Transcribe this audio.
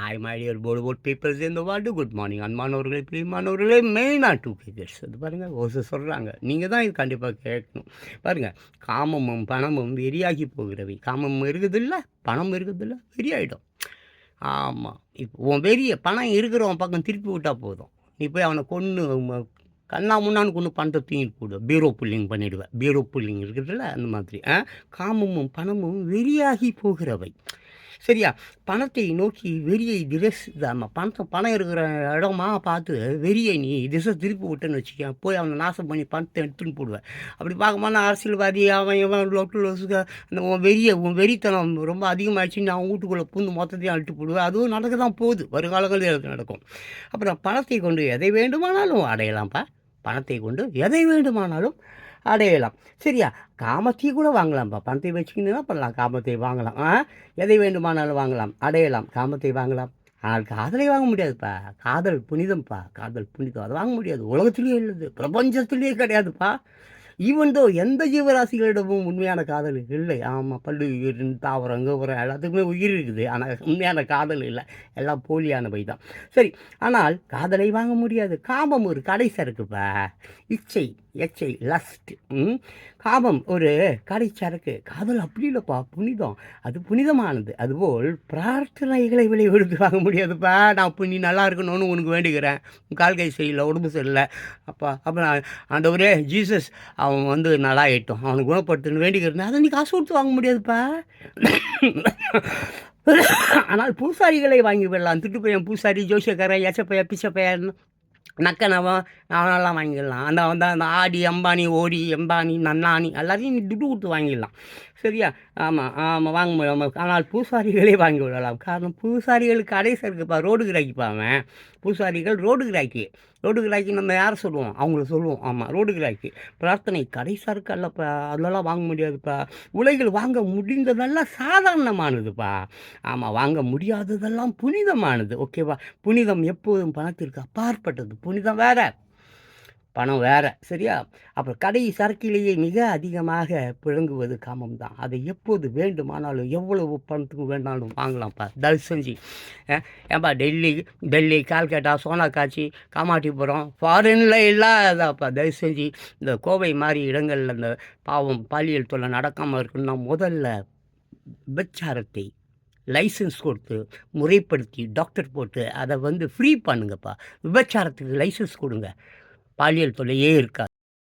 Hi my dear board peoples இந்த ward good morning அன்பானவர்களே பிரியமானவர்களே மெயினாக டூ பேஜர்ஸ் அது பாருங்கள் ஒரு சொல்கிறாங்க நீங்கள் தான் இது கண்டிப்பாக கேட்கணும் பாருங்கள். காமமும் பணமும் வெறியாகி போகிறவை. காமம் இருக்குதில்ல, பணம் இருக்குதில்ல, வெறியாயிடும். ஆமாம், இப்போ உன் வெறிய பணம் இருக்கிறவன் பக்கம் திருப்பி விட்டால் போதும், நீ போய் அவனை கொன்று கண்ணா முன்னான்னு கொண்டு பணத்தை தூங்கிட்டு போடுவேன், பீரோ புல்லிங் பண்ணிவிடுவேன். பீரோ புல்லிங் இருக்குதுல்ல அந்த மாதிரி. காமமும் பணமும் வெறியாகி போகிறவை. சரியா? பணத்தை நோக்கி வெறியை பணம் இருக்கிற இடமா பார்த்து வெறியை நீ திசை திருப்பி விட்டுன்னு வச்சுக்கேன், போய் அவனை நாசம் பண்ணி பணத்தை எடுத்துன்னு போடுவேன். அப்படி பார்க்கும்போது அரசியல்வாதி அவன் இவன் அந்த உன் வெறித்தனம் ரொம்ப அதிகமாகிடுச்சு, அவன் வீட்டுக்குள்ளே பூந்து மொத்தத்தையும் அழுட்டு போடுவேன். அதுவும் நடக்க தான் போகுது, வருங்காலங்களில் அது நடக்கும். அப்புறம் பணத்தை கொண்டு எதை வேண்டுமானாலும் அடையலாம்ப்பா. பணத்தை கொண்டு எதை வேண்டுமானாலும் அடையலாம். சரியா? காமத்தையும் கூட வாங்கலாம்ப்பா. பணத்தை வச்சுக்கின்னு பண்ணலாம், காமத்தை வாங்கலாம். எதை வேண்டுமானாலும் வாங்கலாம், அடையலாம், காமத்தை வாங்கலாம். ஆனால் காதலை வாங்க முடியாதுப்பா. காதல் புனிதம்ப்பா, காதல் புனிதம். அதை வாங்க முடியாது, உலகத்துலேயே இல்லது, பிரபஞ்சத்துலேயே கிடையாதுப்பா. ஈவன் தோ எந்த ஜீவராசிகளிடமும் உண்மையான காதல் இல்லை. ஆமாம், பல்லு உயிர், தாவரம் கௌவரம் எல்லாத்துக்குமே உயிர் இருக்குது, ஆனால் உண்மையான காதல் இல்லை, எல்லாம் போலியானவை தான். சரி, ஆனால் காதலை வாங்க முடியாது. காமம் ஒரு கடை சரக்குப்பா, இச்சை, எச்சை, லஸ்ட். காமம் ஒரு கடை சரக்கு. காதல் அப்படி இல்லைப்பா, புனிதம், அது புனிதமானது. அதுபோல் பிரார்த்தனைகளை விலை கொடுத்து வாங்க முடியாதுப்பா. நான் இப்போ நீ நல்லா இருக்கணும்னு உனக்கு வேண்டிக்கிறேன், கால் கை சரியில்லை, உடம்பு சரியில்லை, அப்போ ஆண்டவரே ஜீசஸ் அவன் நல்லா ஆகிட்டோம், அவனை குணப்படுத்துன்னு வேண்டிக்கிறேன், அதை நீ காசு கொடுத்து வாங்க முடியாதுப்பா. ஆனால் பூசாரிகளை வாங்கி விடலாம். திட்டுப்பையன் பூசாரி, ஜோசியக்காரன், எச்சப்பையன், பிச்சப்பையன், நக்கனவன் அவனெல்லாம் வாங்கிடலாம். அந்த ஆடி அம்பானி, ஓடி எம்பானி, நன்னானி எல்லாத்தையும் நீ துட்டு கொடுத்து வாங்கிடலாம். சரியா? ஆமாம் வாங்க முடியும். ஆனால் பூசாரிகளே வாங்கி விடலாம். காரணம், பூசாரிகளுக்கு கடைசி இருக்குப்பா, ரோடு கிராக்கிப்பா. அவன் பூசாரிகள் ரோடு கிராக்கி நம்ம யாரை சொல்லுவோம், அவங்கள சொல்லுவோம். ஆமாம், ரோடு கிராக்கி. பிரார்த்தனை கடைசாக இருக்கு அல்லப்பா, அதெல்லாம் வாங்க முடியாதுப்பா. உலகில் வாங்க முடிந்ததெல்லாம் சாதாரணமானதுப்பா. ஆமாம், வாங்க முடியாததெல்லாம் புனிதமானது. ஓகேவா? புனிதம் எப்போதும் பணத்திற்கு அப்பாற்பட்டது. புனிதம் வேற, பணம் வேறு. சரியா? அப்புறம் கடை சரக்கிலேயே மிக அதிகமாக புழங்குவது காமம் தான். அதை எப்போது வேண்டுமானாலும் எவ்வளவு பணத்துக்கு வேண்டாலும் வாங்கலாம்ப்பா. தயவு செஞ்சு ஏன்பா டெல்லி, கால்கட்டா, சோனாக்காட்சி, காமாட்டிபுரம், ஃபாரினில் இல்லாதாப்பா. தயவு செஞ்சு இந்த கோவை மாதிரி இடங்களில் இந்த பாவம் பாலியல் தொல்லை நடக்காமல் இருக்குன்னா முதல்ல விபச்சாரத்தை லைசன்ஸ் கொடுத்து முறைப்படுத்தி டாக்டர் போட்டு அதை ஃப்ரீ பண்ணுங்கப்பா. விபச்சாரத்துக்கு லைசன்ஸ் கொடுங்க, பாலியல் தொல்லையே இருக்காது.